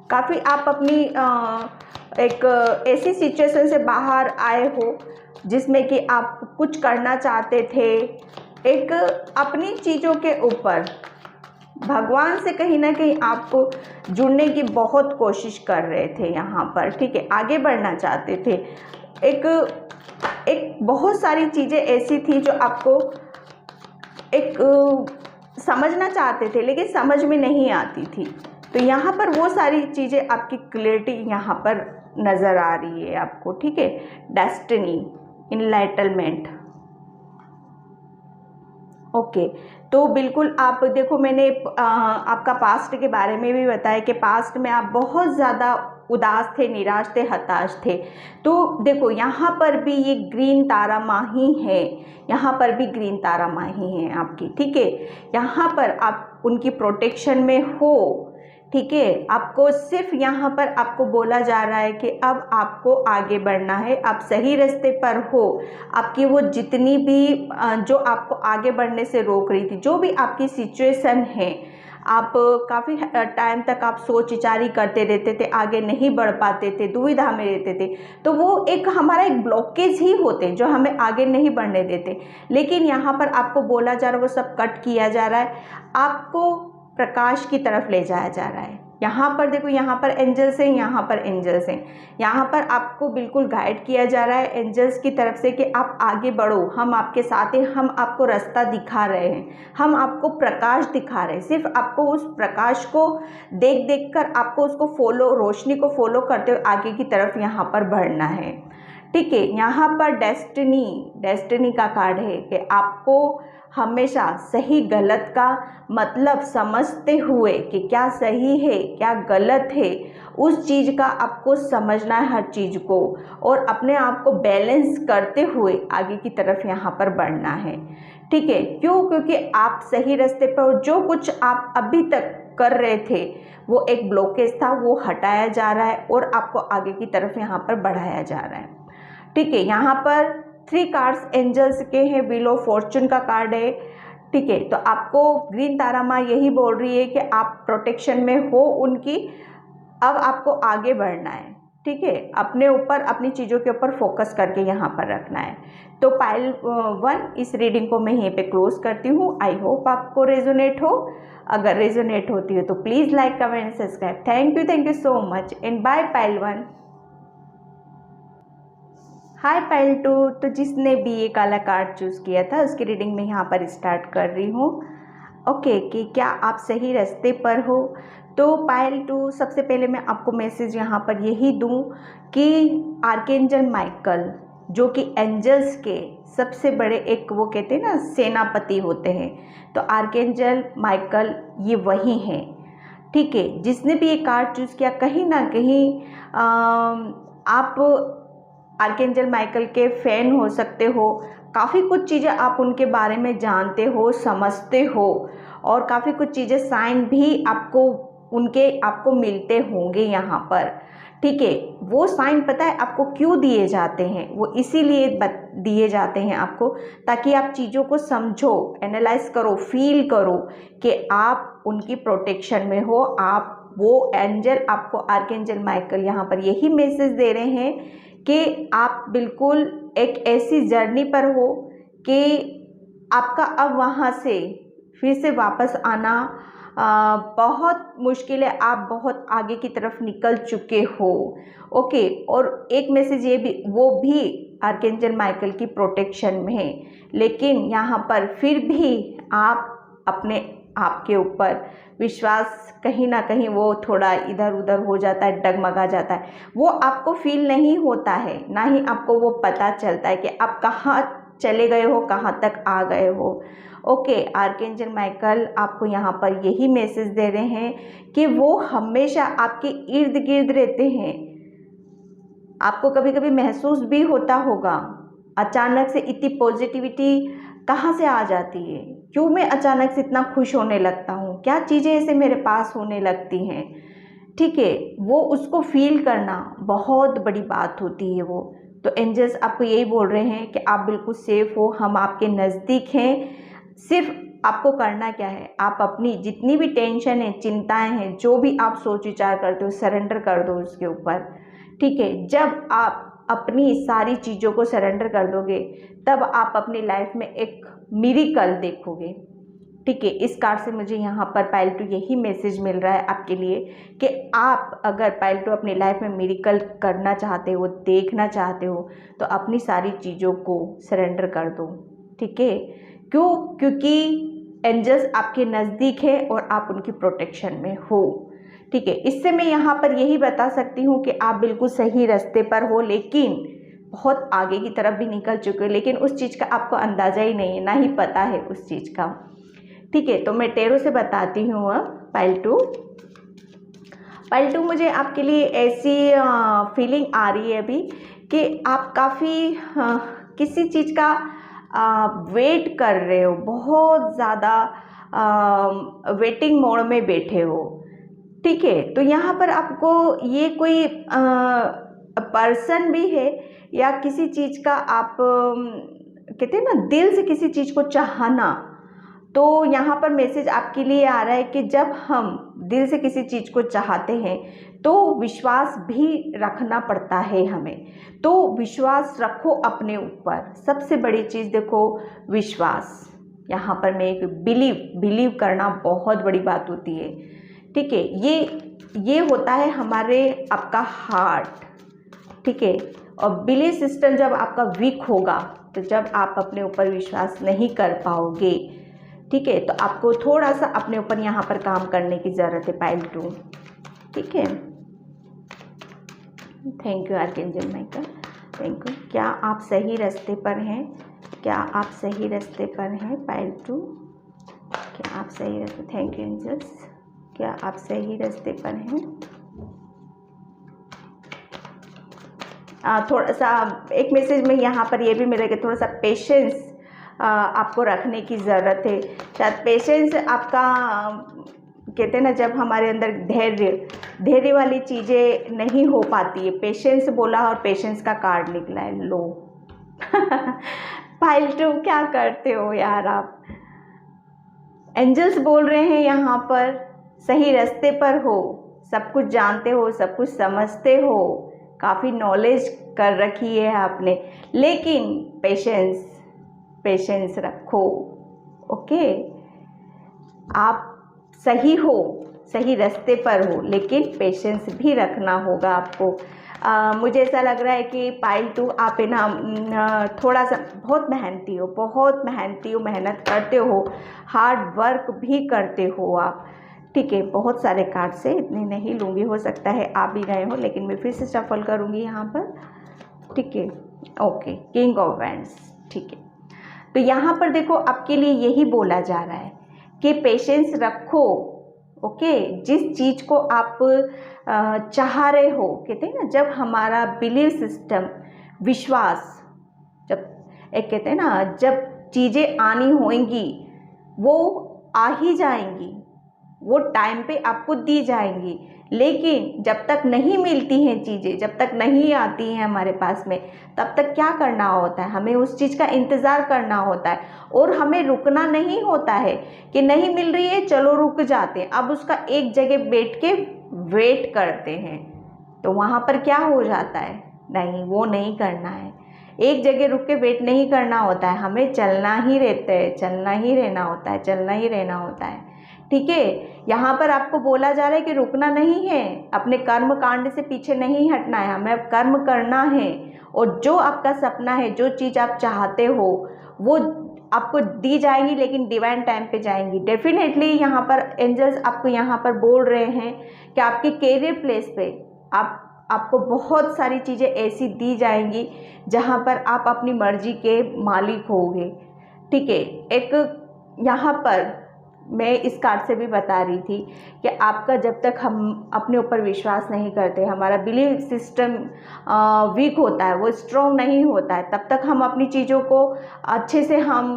काफ़ी आप अपनी एक ऐसी सिचुएशन से बाहर आए हो जिसमें कि आप कुछ करना चाहते थे, एक अपनी चीज़ों के ऊपर भगवान से कहीं ना कहीं आप जुड़ने की बहुत कोशिश कर रहे थे यहाँ पर, ठीक है, आगे बढ़ना चाहते थे। एक बहुत सारी चीज़ें ऐसी थी जो आपको एक समझना चाहते थे लेकिन समझ में नहीं आती थी, तो यहाँ पर वो सारी चीज़ें आपकी क्लियरिटी यहाँ पर नज़र आ रही है आपको, ठीक है। Destiny, enlightenment, okay. तो बिल्कुल आप देखो, मैंने आपका पास्ट के बारे में भी बताया कि पास्ट में आप बहुत ज़्यादा उदास थे, निराश थे, हताश थे। तो देखो यहाँ पर भी ये ग्रीन तारा माही है, यहाँ पर भी ग्रीन तारा माही है आपकी, ठीक है। यहाँ पर आप उनकी प्रोटेक्शन में हो, ठीक है। आपको सिर्फ यहाँ पर आपको बोला जा रहा है कि अब आपको आगे बढ़ना है, आप सही रास्ते पर हो। आपकी वो जितनी भी जो आपको आगे बढ़ने से रोक रही थी, जो भी आपकी सिचुएशन है, आप काफ़ी टाइम तक आप सोच विचारी करते रहते थे, आगे नहीं बढ़ पाते थे, दुविधा में रहते थे, तो वो एक हमारा एक ब्लॉकेज ही होते जो हमें आगे नहीं बढ़ने देते। लेकिन यहाँ पर आपको बोला जा रहा है, वो सब कट किया जा रहा है, आपको प्रकाश की तरफ ले जाया जा रहा है। यहाँ पर देखो, यहाँ पर एंजल्स हैं, यहाँ पर एंजल्स हैं, यहाँ पर आपको बिल्कुल गाइड किया जा रहा है एंजल्स की तरफ से कि आप आगे बढ़ो, हम आपके साथ हैं, हम आपको रास्ता दिखा रहे हैं, हम आपको प्रकाश दिखा रहे हैं। सिर्फ आपको उस प्रकाश को देख देख कर आपको उसको फॉलो, रोशनी को फॉलो करते हुए आगे की तरफ यहाँ पर बढ़ना है, ठीक है। यहाँ पर डेस्टिनी का कार्ड है कि आपको हमेशा सही गलत का मतलब समझते हुए कि क्या सही है क्या गलत है, उस चीज़ का आपको समझना है, हर चीज़ को, और अपने आप को बैलेंस करते हुए आगे की तरफ यहाँ पर बढ़ना है, ठीक है। क्यों? क्योंकि आप सही रास्ते पर, जो कुछ आप अभी तक कर रहे थे वो एक ब्लॉकेज था, वो हटाया जा रहा है और आपको आगे की तरफ यहाँ पर बढ़ाया जा रहा है, ठीक है। यहाँ पर 3 कार्ड्स एंजल्स के हैं, व्हील ऑफ फॉर्चून का कार्ड है, ठीक है। तो आपको ग्रीन तारा माँ यही बोल रही है कि आप प्रोटेक्शन में हो उनकी, अब आपको आगे बढ़ना है, ठीक है। अपने ऊपर, अपनी चीज़ों के ऊपर फोकस करके यहाँ पर रखना है। तो पाइल 1 इस रीडिंग को मैं यहीं पे क्लोज करती हूँ। आई होप आपको रेजोनेट हो। अगर रेजोनेट होती है तो please like, comment, subscribe. Thank you so much and bye pile 1। Hi pile 2। तो जिसने भी ये काला कार्ड चूज़ किया था उसकी रीडिंग में यहाँ पर स्टार्ट कर रही हूँ, ओके, कि क्या आप सही रास्ते पर हो। तो पाइल 2, सबसे पहले मैं आपको मैसेज यहाँ पर यही दूँ कि आर्कएंजल माइकल, जो कि एंजल्स के सबसे बड़े एक, वो कहते हैं ना, सेनापति होते हैं, तो आर्कएंजल माइकल ये वही हैं, ठीक है। जिसने भी ये कार्ड चूज़ किया, कहीं ना कहीं आप आर्कएंजल माइकल के फैन हो सकते हो, काफ़ी कुछ चीज़ें आप उनके बारे में जानते हो, समझते हो, और काफ़ी कुछ चीज़ें साइन भी आपको मिलते होंगे यहाँ पर, ठीक है। वो साइन पता है आपको क्यों दिए जाते हैं? वो इसीलिए दिए जाते हैं आपको, ताकि आप चीज़ों को समझो, एनालाइज करो, फील करो कि आप उनकी प्रोटेक्शन में हो। आप वो एंजल, आपको आर्कएंजल माइकल यहाँ पर यही मैसेज दे रहे हैं कि आप बिल्कुल एक ऐसी जर्नी पर हो कि आपका अब वहाँ से फिर से वापस आना बहुत मुश्किल है, आप बहुत आगे की तरफ निकल चुके हो, ओके। और एक मैसेज ये भी, वो भी आर्कएंजल माइकल की प्रोटेक्शन में है, लेकिन यहाँ पर फिर भी आप अपने आपके ऊपर विश्वास, कहीं ना कहीं वो थोड़ा इधर उधर हो जाता है, डगमगा जाता है, वो आपको फील नहीं होता है, ना ही आपको वो पता चलता है कि आप कहाँ चले गए हो, कहाँ तक आ गए हो, ओके। आर्कएंजल माइकल आपको यहाँ पर यही मैसेज दे रहे हैं कि वो हमेशा आपके इर्द गिर्द रहते हैं। आपको कभी कभी महसूस भी होता होगा, अचानक से इतनी पॉजिटिविटी कहाँ से आ जाती है, क्यों मैं अचानक से इतना खुश होने लगता हूँ, क्या चीज़ें ऐसे मेरे पास होने लगती हैं, ठीक है। वो उसको फील करना बहुत बड़ी बात होती है वो। तो एंजल्स आपको यही बोल रहे हैं कि आप बिल्कुल सेफ हो, हम आपके नज़दीक हैं। सिर्फ आपको करना क्या है, आप अपनी जितनी भी टेंशन है, चिंताएं हैं, जो भी आप सोच विचार करते हो, सरेंडर कर दो उसके ऊपर, ठीक है। जब आप अपनी सारी चीज़ों को सरेंडर कर दोगे, तब आप अपनी लाइफ में एक मिरेकल देखोगे, ठीक है। इस कार्ड से मुझे यहाँ पर पाइल 2 यही मैसेज मिल रहा है आपके लिए कि आप अगर पाइल 2 अपनी लाइफ में मिरेकल करना चाहते हो, देखना चाहते हो, तो अपनी सारी चीज़ों को सरेंडर कर दो, ठीक है। क्यों? क्योंकि एंजल्स आपके नज़दीक है और आप उनकी प्रोटेक्शन में हो, ठीक है, इससे मैं यहाँ पर यही बता सकती हूँ कि आप बिल्कुल सही रास्ते पर हो, लेकिन बहुत आगे की तरफ भी निकल चुके हो, लेकिन उस चीज़ का आपको अंदाज़ा ही नहीं है, ना ही पता है उस चीज़ का। ठीक है, तो मैं टेरो से बताती हूँ अब पाइल 2। पाइल 2 मुझे आपके लिए ऐसी फीलिंग आ रही है अभी कि आप काफ़ी किसी चीज़ का वेट कर रहे हो, बहुत ज़्यादा वेटिंग मोड में बैठे हो। ठीक है, तो यहाँ पर आपको ये कोई पर्सन भी है या किसी चीज़ का आप कहते हैं ना दिल से किसी चीज़ को चाहना, तो यहाँ पर मैसेज आपके लिए आ रहा है कि जब हम दिल से किसी चीज़ को चाहते हैं तो विश्वास भी रखना पड़ता है हमें। तो विश्वास रखो अपने ऊपर, सबसे बड़ी चीज़ देखो विश्वास। यहाँ पर मैं एक बिलीव करना बहुत बड़ी बात होती है। ठीक है, ये होता है हमारे आपका हार्ट। ठीक है, और बिलीव सिस्टम जब आपका वीक होगा तो जब आप अपने ऊपर विश्वास नहीं कर पाओगे, ठीक है, तो आपको थोड़ा सा अपने ऊपर यहाँ पर काम करने की ज़रूरत है पाइल 2। ठीक है, thank you archangel Michael, thank you. क्या आप सही रास्ते पर हैं? क्या आप सही रास्ते पर हैं पाइल 2? क्या आप सही रास्ते? Thank you angels. क्या आप सही रास्ते पर हैं? थोड़ा सा एक मैसेज में यहाँ पर ये भी मिलेगा, थोड़ा सा पेशेंस आपको रखने की ज़रूरत है। शायद पेशेंस आपका कहते हैं ना, जब हमारे अंदर धैर्य वाली चीज़ें नहीं हो पाती है। पेशेंस बोला और पेशेंस का कार्ड निकला है, लो। पाइल 2 क्या करते हो यार आप? एंजल्स बोल रहे हैं यहाँ पर सही रास्ते पर हो, सब कुछ जानते हो, सब कुछ समझते हो, काफ़ी नॉलेज कर रखी है आपने, लेकिन पेशेंस रखो। ओके, आप सही हो, सही रास्ते पर हो, लेकिन पेशेंस भी रखना होगा आपको। मुझे ऐसा लग रहा है कि पाइल 2 आप है ना थोड़ा सा बहुत मेहनती हो, मेहनत करते हो, हार्ड वर्क भी करते हो आप। ठीक है, बहुत सारे कार्ड से इतने नहीं लूँगी, हो सकता है आप भी गए हो, लेकिन मैं फिर से शफल करूँगी यहाँ पर। ठीक है, ओके, किंग ऑफ वैंड्स। ठीक है, तो यहाँ पर देखो आपके लिए यही बोला जा रहा है कि पेशेंस रखो। ओके, जिस चीज़ को आप चाह रहे हो, कहते हैं ना जब हमारा बिलीव सिस्टम, विश्वास, जब एक कहते हैं ना जब चीज़ें आनी होंगी वो आ ही जाएंगी, वो टाइम पे आपको दी जाएंगी, लेकिन जब तक नहीं मिलती हैं चीज़ें, जब तक नहीं आती हैं हमारे पास में, तब तक क्या करना होता है? हमें उस चीज़ का इंतज़ार करना होता है, और हमें रुकना नहीं होता है कि नहीं मिल रही है चलो रुक जाते हैं, अब उसका एक जगह बैठ के वेट करते हैं। तो वहाँ पर क्या हो जाता है? नहीं, वो नहीं करना है, एक जगह रुक के वेट नहीं करना होता है, हमें चलना ही रहता है, चलना ही रहना होता है। ठीक है, यहाँ पर आपको बोला जा रहा है कि रुकना नहीं है, अपने कर्म कांड से पीछे नहीं हटना है, हमें अब कर्म करना है, और जो आपका सपना है, जो चीज़ आप चाहते हो, वो आपको दी जाएंगी, लेकिन डिवाइन टाइम पे जाएंगी डेफिनेटली। यहाँ पर एंजल्स आपको यहाँ पर बोल रहे हैं कि आपके कैरियर प्लेस पे आपको बहुत सारी चीज़ें ऐसी दी जाएंगी जहाँ पर आप अपनी मर्जी के मालिक होगे। ठीक है, एक यहाँ पर मैं इस कार्ड से भी बता रही थी कि आपका जब तक हम अपने ऊपर विश्वास नहीं करते, हमारा बिलीव सिस्टम वीक होता है, वो स्ट्रॉन्ग नहीं होता है, तब तक हम अपनी चीज़ों को अच्छे से हम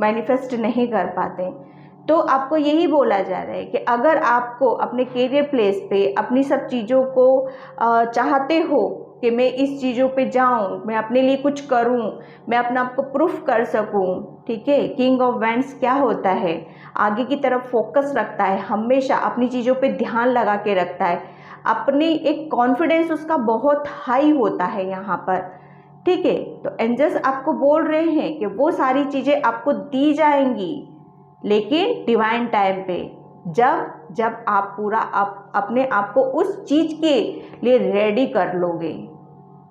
मैनिफेस्ट नहीं कर पाते। तो आपको यही बोला जा रहा है कि अगर आपको अपने कैरियर प्लेस पे अपनी सब चीज़ों को चाहते हो कि मैं इस चीज़ों पे जाऊं, मैं अपने लिए कुछ करूं, मैं अपना आपको प्रूफ कर सकूं। ठीक है, किंग ऑफ वैंड्स क्या होता है? आगे की तरफ फोकस रखता है, हमेशा अपनी चीज़ों पे ध्यान लगा के रखता है, अपनी एक कॉन्फिडेंस उसका बहुत हाई होता है यहाँ पर। ठीक है, तो एंजल्स आपको बोल रहे हैं कि वो सारी चीज़ें आपको दी जाएंगी, लेकिन डिवाइन टाइम पे, जब आप पूरा अपने आप को उस चीज़ के लिए रेडी कर लोगे।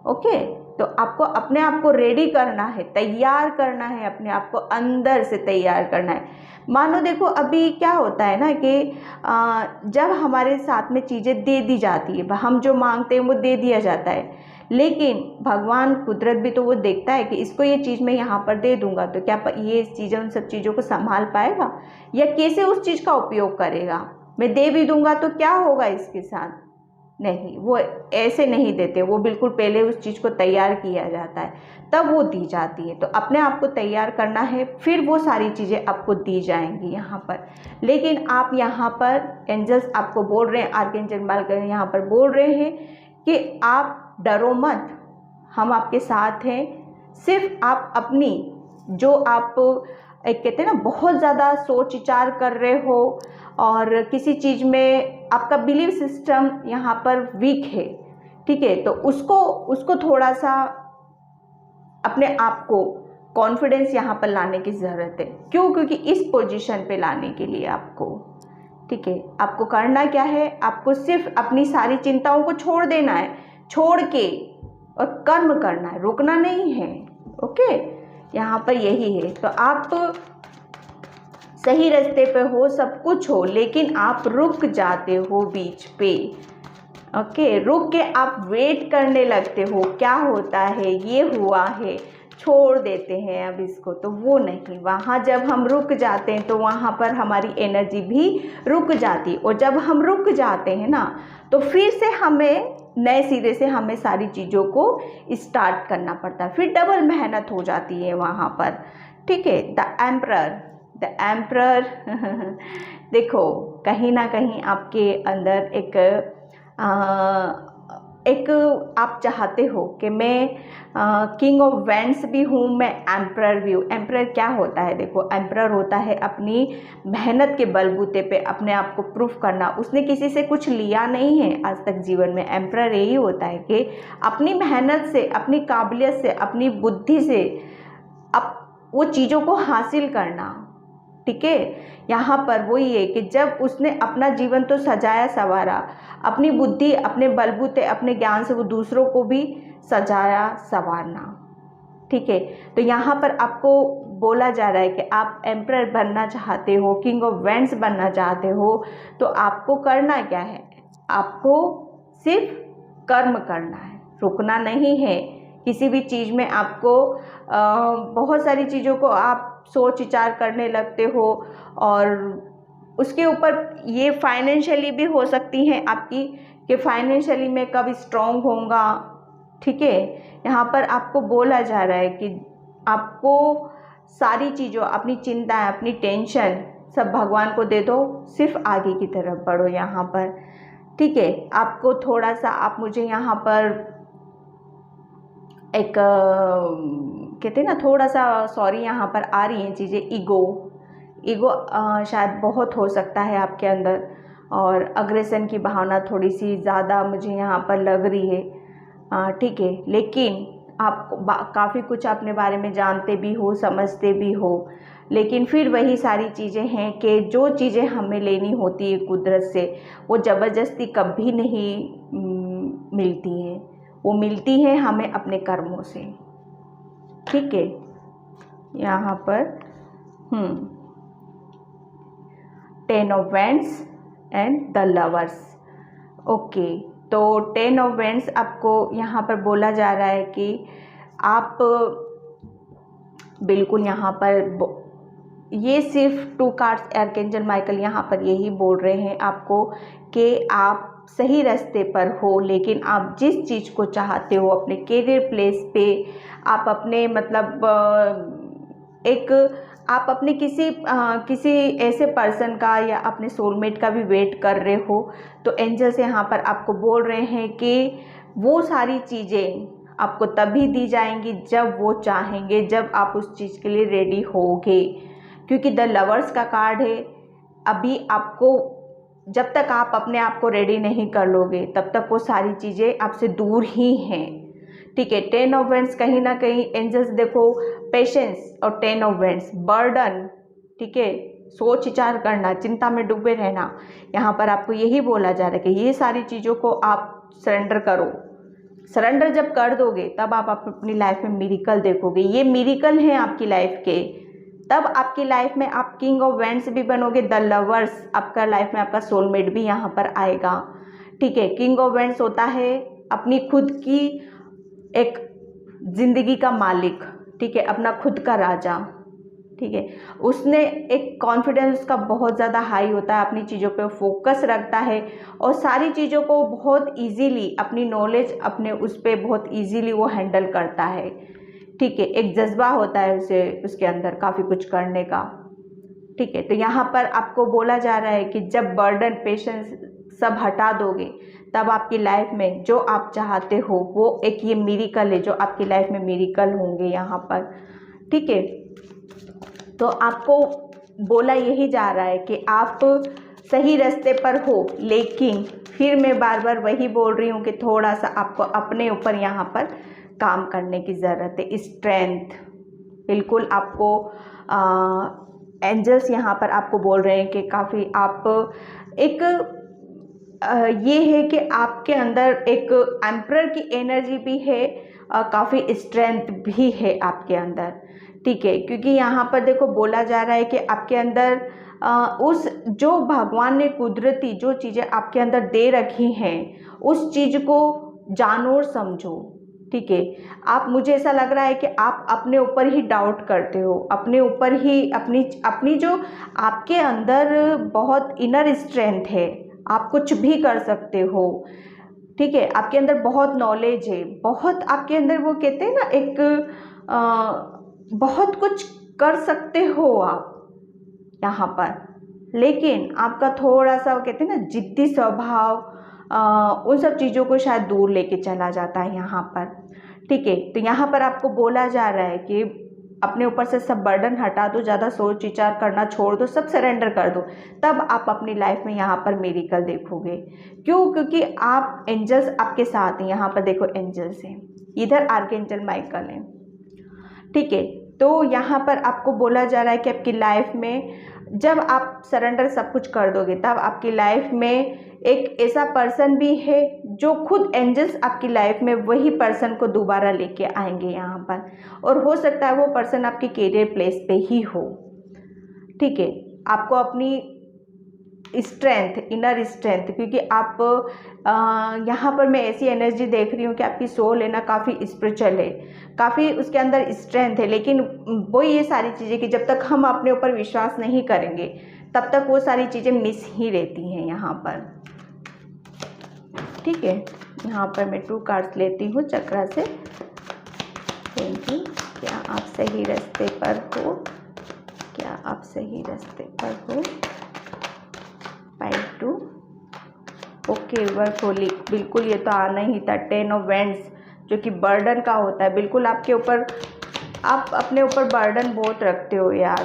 ओके, तो आपको अपने आप को रेडी करना है, तैयार करना है, अपने आप को अंदर से तैयार करना है। मानो देखो अभी क्या होता है ना कि जब हमारे साथ में चीज़ें दे दी जाती है, हम जो मांगते हैं वो दे दिया जाता है, लेकिन भगवान कुदरत भी तो वो देखता है कि इसको ये चीज़ मैं यहाँ पर दे दूंगा तो क्या ये चीज़ें उन सब चीज़ों को संभाल पाएगा या कैसे उस चीज़ का उपयोग करेगा। मैं दे भी दूंगा तो क्या होगा इसके साथ, नहीं, वो ऐसे नहीं देते, वो बिल्कुल पहले उस चीज़ को तैयार किया जाता है तब वो दी जाती है। तो अपने आप को तैयार करना है, फिर वो सारी चीज़ें आपको दी जाएंगी यहाँ पर। लेकिन आप यहाँ पर एंजल्स आपको बोल रहे हैं, आर्कएंजल माइकल यहाँ पर बोल रहे हैं कि आप डरो मत, हम आपके साथ हैं। सिर्फ आप अपनी जो आप एक कहते हैं ना बहुत ज़्यादा सोच विचार कर रहे हो और किसी चीज़ में आपका बिलीव सिस्टम यहाँ पर वीक है, ठीक है, तो उसको थोड़ा सा अपने आप को कॉन्फिडेंस यहाँ पर लाने की ज़रूरत है। क्यों? क्योंकि इस पोजीशन पे लाने के लिए आपको, ठीक है, आपको करना क्या है, आपको सिर्फ अपनी सारी चिंताओं को छोड़ देना है, छोड़ के और कर्म करना है, रुकना नहीं है। ओके, यहाँ पर यही है। तो आप सही रास्ते पे हो, सब कुछ हो, लेकिन आप रुक जाते हो बीच पे। ओके, रुक के आप वेट करने लगते हो, क्या होता है, ये हुआ है, छोड़ देते हैं अब इसको, तो वो नहीं। वहाँ जब हम रुक जाते हैं तो वहाँ पर हमारी एनर्जी भी रुक जाती, और जब हम रुक जाते हैं ना तो फिर से हमें नए सिरे से हमें सारी चीज़ों को स्टार्ट करना पड़ता है, फिर डबल मेहनत हो जाती है वहाँ पर, ठीक है। द एम्परर देखो कहीं ना कहीं आपके अंदर एक आप चाहते हो कि मैं किंग ऑफ वैंड्स भी हूँ, मैं एम्परर भी हूँ। एम्परर क्या होता है? देखो, एम्परर होता है अपनी मेहनत के बलबूते पे अपने आप को प्रूफ करना। उसने किसी से कुछ लिया नहीं है आज तक जीवन में। एम्परर यही होता है कि अपनी मेहनत से, अपनी काबिलियत से, अपनी बुद्धि से अब वो चीज़ों को हासिल करना, ठीक है। यहाँ पर वही है कि जब उसने अपना जीवन तो सजाया संवारा, अपनी बुद्धि, अपने बलबूते, अपने ज्ञान से वो दूसरों को भी सजाया संवारना, ठीक है। तो यहाँ पर आपको बोला जा रहा है कि आप एम्परर बनना चाहते हो, किंग ऑफ वैंड्स बनना चाहते हो, तो आपको करना क्या है? आपको सिर्फ कर्म करना है, रुकना नहीं है किसी भी चीज़ में। आपको बहुत सारी चीज़ों को आप सोच विचार करने लगते हो, और उसके ऊपर ये फाइनेंशियली भी हो सकती हैं आपकी कि फाइनेंशियली मैं कब स्ट्रॉन्ग होऊंगा, ठीक है। यहाँ पर आपको बोला जा रहा है कि आपको सारी चीज़ों, अपनी चिंताएं, अपनी टेंशन सब भगवान को दे दो, सिर्फ आगे की तरफ बढ़ो यहाँ पर, ठीक है। आपको थोड़ा सा, आप मुझे यहाँ पर एक कहते हैं ना थोड़ा सा, सॉरी यहाँ पर आ रही हैं चीज़ें, ईगो शायद बहुत हो सकता है आपके अंदर, और अग्रेशन की भावना थोड़ी सी ज़्यादा मुझे यहाँ पर लग रही है, ठीक है। लेकिन आप काफ़ी कुछ अपने बारे में जानते भी हो, समझते भी हो, लेकिन फिर वही सारी चीज़ें हैं कि जो चीज़ें हमें लेनी होती है कुदरत से, वो ज़बरदस्ती कभी नहीं मिलती हैं, वो मिलती है हमें अपने कर्मों से, ठीक है। यहाँ पर 10 of wands and the lovers. Okay, तो 10 ऑफ वैंड्स आपको यहाँ पर बोला जा रहा है कि आप बिल्कुल यहाँ पर, ये सिर्फ 2 कार्ड्स आर्कएंजल माइकल यहाँ पर यही बोल रहे हैं आपको कि आप सही रास्ते पर हो, लेकिन आप जिस चीज़ को चाहते हो अपने कैरियर प्लेस पे, आप अपने मतलब आप अपने किसी ऐसे पर्सन का या अपने सोलमेट का भी वेट कर रहे हो, तो एंजल्स यहाँ पर आपको बोल रहे हैं कि वो सारी चीज़ें आपको तभी दी जाएंगी जब वो चाहेंगे, जब आप उस चीज़ के लिए रेडी होगे। क्योंकि द लवर्स का कार्ड है, अभी आपको, जब तक आप अपने आप को रेडी नहीं कर लोगे तब तक वो सारी चीज़ें आपसे दूर ही हैं, ठीक है। 10 ऑफ वैंड्स कहीं ना कहीं एंजल्स देखो पेशेंस, और 10 ऑफ वैंड्स बर्डन, ठीक है, सोच विचार करना, चिंता में डूबे रहना। यहाँ पर आपको यही बोला जा रहा है कि ये सारी चीज़ों को आप सरेंडर करो, सरेंडर जब कर दोगे तब आप अपनी लाइफ में मिरेकल देखोगे। ये मिरेकल है आपकी लाइफ के। तब आपकी लाइफ में आप किंग ऑफ वैंड्स भी बनोगे, द लवर्स, आपका लाइफ में आपका सोलमेट भी यहाँ पर आएगा। ठीक है, किंग ऑफ वैंड्स होता है अपनी खुद की एक जिंदगी का मालिक, ठीक है, अपना खुद का राजा। ठीक है, उसने एक कॉन्फिडेंस उसका बहुत ज़्यादा हाई होता है, अपनी चीज़ों पे फोकस रखता है और सारी चीज़ों को बहुत इजीली, अपनी नॉलेज अपने उस पर बहुत इजीली वो हैंडल करता है। ठीक है, एक जज्बा होता है उसे, उसके अंदर काफ़ी कुछ करने का। ठीक है, तो यहाँ पर आपको बोला जा रहा है कि जब बर्डन, पेशेंस सब हटा दोगे तब आपकी लाइफ में जो आप चाहते हो वो एक ये मिरेकल है, जो आपकी लाइफ में मिरेकल होंगे यहाँ पर। ठीक है, तो आपको बोला यही जा रहा है कि आप सही रास्ते पर हो, लेकिन फिर मैं बार बार वही बोल रही हूँ कि थोड़ा सा आपको अपने ऊपर यहाँ पर काम करने की ज़रूरत है। स्ट्रेंथ बिल्कुल आपको एंजल्स यहाँ पर आपको बोल रहे हैं कि काफ़ी आप एक ये है कि आपके अंदर एक एम्परर की एनर्जी भी है, काफ़ी स्ट्रेंथ भी है आपके अंदर। ठीक है, क्योंकि यहाँ पर देखो बोला जा रहा है कि आपके अंदर उस जो भगवान ने कुदरती जो चीज़ें आपके अंदर दे रखी हैं उस चीज़ को जानो और समझो। ठीक है, आप, मुझे ऐसा लग रहा है कि आप अपने ऊपर ही डाउट करते हो, अपने ऊपर ही अपनी जो आपके अंदर बहुत इनर स्ट्रेंथ है, आप कुछ भी कर सकते हो। ठीक है, आपके अंदर बहुत नॉलेज है, बहुत आपके अंदर वो कहते हैं ना एक बहुत कुछ कर सकते हो आप यहाँ पर, लेकिन आपका थोड़ा सा वो कहते हैं ना जिद्दी स्वभाव उन सब चीज़ों को शायद दूर लेके चला जाता है यहाँ पर। ठीक है, तो यहाँ पर आपको बोला जा रहा है कि अपने ऊपर से सब बर्डन हटा दो, ज़्यादा सोच विचार करना छोड़ दो, सब सरेंडर कर दो, तब आप अपनी लाइफ में यहाँ पर मिरेकल देखोगे। क्यों? क्योंकि आप, एंजल्स आपके साथ हैं। यहाँ पर देखो एंजल्स हैं, इधर आर्कएंजल माइकल हैं। ठीक है, तो यहाँ पर आपको बोला जा रहा है कि आपकी लाइफ में जब आप सरेंडर सब कुछ कर दोगे तब आपकी लाइफ में एक ऐसा पर्सन भी है जो खुद एंजल्स आपकी लाइफ में वही पर्सन को दोबारा लेके आएंगे यहाँ पर, और हो सकता है वो पर्सन आपके करियर प्लेस पे ही हो। ठीक है, आपको अपनी स्ट्रेंथ, इनर स्ट्रेंथ, क्योंकि आप यहाँ पर मैं ऐसी एनर्जी देख रही हूँ कि आपकी सोल है ना काफ़ी स्पिरिचुअल है, काफ़ी उसके अंदर स्ट्रेंथ है, लेकिन वो ये सारी चीज़ें कि जब तक हम अपने ऊपर विश्वास नहीं करेंगे तब तक वो सारी चीज़ें मिस ही रहती हैं यहाँ पर। ठीक है, यहाँ पर मैं 2 कार्ड्स लेती हूँ चक्रा से। Thank you. क्या आप सही रास्ते पर हो? क्या आप सही रास्ते पर हो? 5 2 ओके, वर्कहोलिक, बिल्कुल ये तो आना ही था। 10 ऑफ वैंड्स जो कि बर्डन का होता है, बिल्कुल आपके ऊपर, आप अपने ऊपर बर्डन बहुत रखते हो यार,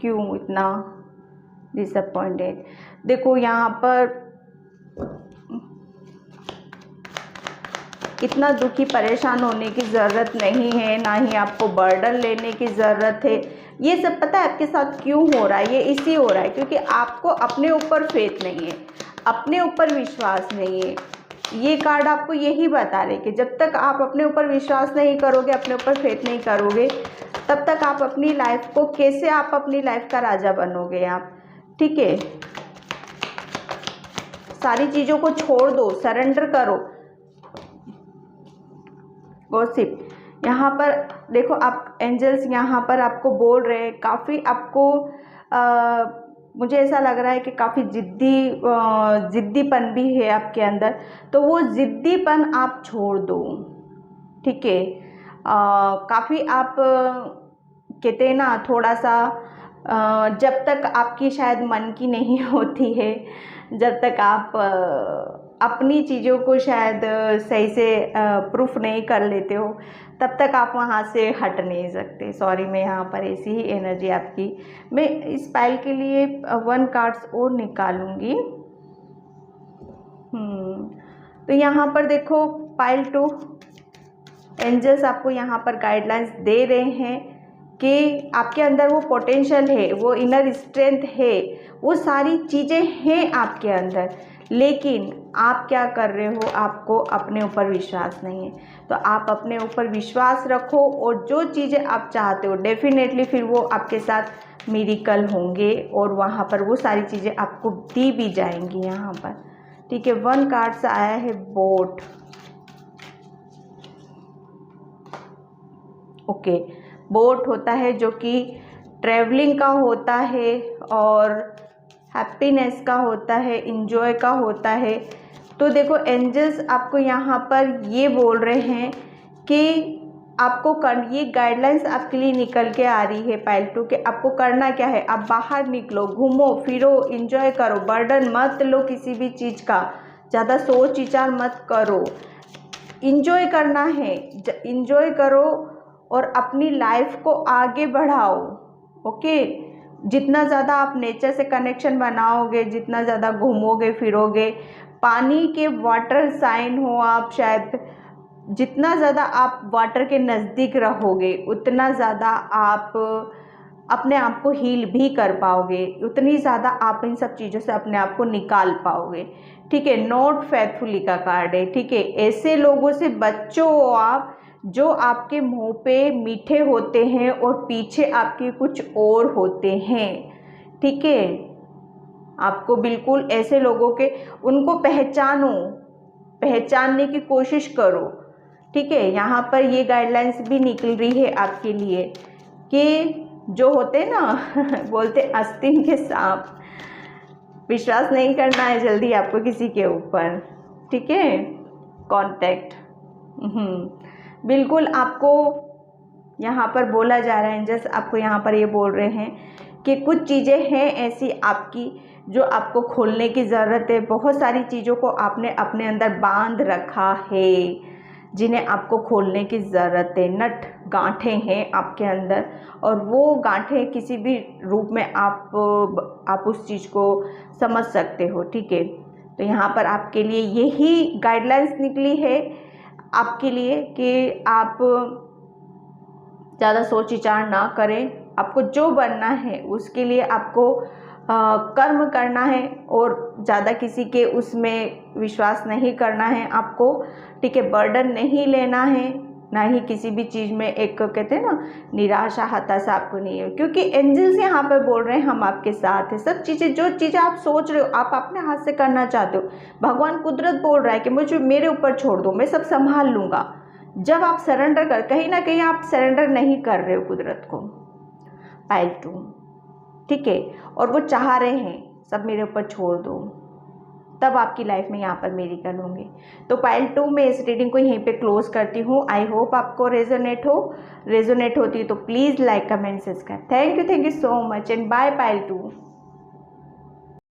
क्यों इतना डिसअपॉइंटेड। देखो यहाँ पर इतना दुखी परेशान होने की ज़रूरत नहीं है, ना ही आपको बर्डन लेने की ज़रूरत है। ये सब पता है आपके साथ क्यों हो रहा है? ये इसी हो रहा है क्योंकि आपको अपने ऊपर फेथ नहीं है, अपने ऊपर विश्वास नहीं है। ये कार्ड आपको यही बता रहे कि जब तक आप अपने ऊपर विश्वास नहीं करोगे, अपने ऊपर फेथ नहीं करोगे, तब तक आप अपनी लाइफ को, कैसे आप अपनी लाइफ का राजा बनोगे आप? ठीक है, सारी चीज़ों को छोड़ दो, सरेंडर करो। गॉसिप, यहाँ पर देखो आप एंजल्स यहाँ पर आपको बोल रहे हैं, काफ़ी आपको मुझे ऐसा लग रहा है कि काफ़ी जिद्दीपन भी है आपके अंदर, तो वो जिद्दीपन आप छोड़ दो। ठीक है, काफ़ी आप कहते हैं ना थोड़ा सा जब तक आपकी शायद मन की नहीं होती है, जब तक आप अपनी चीज़ों को शायद सही से प्रूफ नहीं कर लेते हो, तब तक आप वहाँ से हट नहीं सकते। सॉरी, मैं यहाँ पर ऐसी ही एनर्जी आपकी, मैं इस पाइल के लिए 1 कार्ड्स और निकालूंगी। तो यहाँ पर देखो पाइल 2, एंजल्स आपको यहाँ पर गाइडलाइंस दे रहे हैं कि आपके अंदर वो पोटेंशियल है, वो इनर स्ट्रेंथ है, वो सारी चीज़ें हैं आपके अंदर, लेकिन आप क्या कर रहे हो, आपको अपने ऊपर विश्वास नहीं है। तो आप अपने ऊपर विश्वास रखो और जो चीज़ें आप चाहते हो डेफिनेटली फिर वो आपके साथ मिरेकल होंगे और वहाँ पर वो सारी चीज़ें आपको दी भी जाएंगी यहाँ पर। ठीक है, 1 कार्ड से आया है बोट। ओके, बोट होता है जो कि ट्रैवलिंग का होता है और हैप्पीनेस का होता है, इंजॉय का होता है। तो देखो एंजल्स आपको यहाँ पर ये बोल रहे हैं कि आपको ये गाइडलाइंस आपके लिए निकल के आ रही है पाइल 2 कि आपको करना क्या है। आप बाहर निकलो, घूमो फिरो, इंजॉय करो, बर्डन मत लो किसी भी चीज़ का, ज़्यादा सोच विचार मत करो, इंजॉय करना है, इंजॉय करो और अपनी लाइफ को आगे बढ़ाओ। ओके, जितना ज़्यादा आप नेचर से कनेक्शन बनाओगे, जितना ज़्यादा घूमोगे फिरोगे, पानी के वाटर साइन हो आप, शायद जितना ज़्यादा आप वाटर के नज़दीक रहोगे उतना ज़्यादा आप अपने आप को हील भी कर पाओगे, उतनी ज़्यादा आप इन सब चीज़ों से अपने आप को निकाल पाओगे। ठीक है, नॉट फेथफुली का कार्ड है। ठीक है, ऐसे लोगों से बचो आप जो आपके मुंह पे मीठे होते हैं और पीछे आपके कुछ और होते हैं। ठीक है, आपको बिल्कुल ऐसे लोगों के उनको पहचानो, पहचानने की कोशिश करो। ठीक है, यहाँ पर ये गाइडलाइंस भी निकल रही है आपके लिए कि जो होते ना बोलते आस्तीन के सांप, विश्वास नहीं करना है जल्दी आपको किसी के ऊपर। ठीक है, कांटेक्ट बिल्कुल आपको यहाँ पर बोला जा रहा है, जैसे आपको यहाँ पर ये बोल रहे हैं कि कुछ चीज़ें हैं ऐसी आपकी जो आपको खोलने की ज़रूरत है। बहुत सारी चीज़ों को आपने अपने अंदर बांध रखा है जिन्हें आपको खोलने की ज़रूरत है। नट गांठें हैं आपके अंदर और वो गांठें किसी भी रूप में आप उस चीज़ को समझ सकते हो। ठीक है, तो यहाँ पर आपके लिए यही गाइडलाइंस निकली है आपके लिए कि आप ज़्यादा सोच विचार ना करें। आपको जो बनना है उसके लिए आपको कर्म करना है और ज़्यादा किसी के उसमें विश्वास नहीं करना है आपको। ठीक है, बर्डन नहीं लेना है, ना ही किसी भी चीज़ में एक कहते हैं ना निराशा हताशा आपको नहीं है, क्योंकि एंजल्स यहाँ पर बोल रहे हैं हम आपके साथ हैं। सब चीज़ें जो चीज़ें आप सोच रहे हो आप अपने हाथ से करना चाहते हो, भगवान कुदरत बोल रहा है कि मुझे मेरे ऊपर छोड़ दो, मैं सब संभाल लूँगा। जब आप सरेंडर कर, कहीं ना कहीं आप सरेंडर नहीं कर रहे हो कुदरत को, पाइल 2। ठीक है, और वो चाह रहे हैं सब मेरे ऊपर छोड़ दो, तब आपकी लाइफ में यहाँ पर मिरेकल होंगे। तो पाइल 2 में इस रीडिंग को यहीं पे क्लोज करती हूँ। आई होप आपको रेजोनेट होती है तो please like comment subscribe. Thank you so much and bye pile 2।